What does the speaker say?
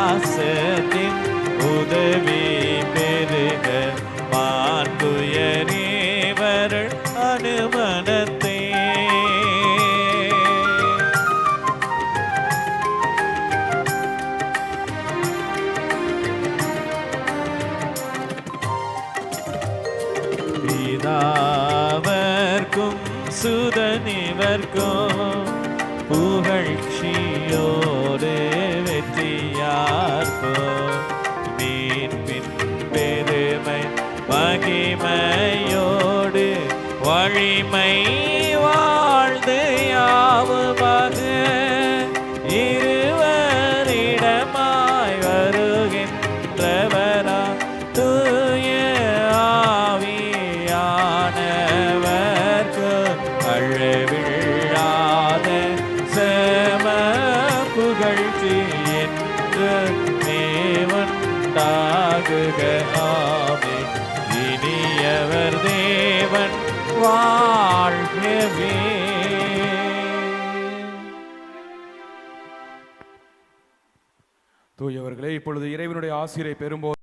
பாசத்தின் உதவி பெருக மாண்புயரேவர்கள் அனுமனத்தே. பிதாவர்க்கும் சுதனிவர்க்கும் புகழ்ச்சியோடு வெற்றியார்ப்போ மீட்பின் பெருமை மகிமையோடு வழிமை வாழ்ந்து யாவுமாக இருவரிடமாய் வருகின்றவரா தூய ஆவியானவர்க்கு அழவில்லாத சம புகழ்ச்சி என்று தேவன்டாகுக ஆமே. இனியவர் தேவன் வாழ்கவே. தூயவர்களே, இப்பொழுது இறைவனுடைய ஆசிரை பெறும்போது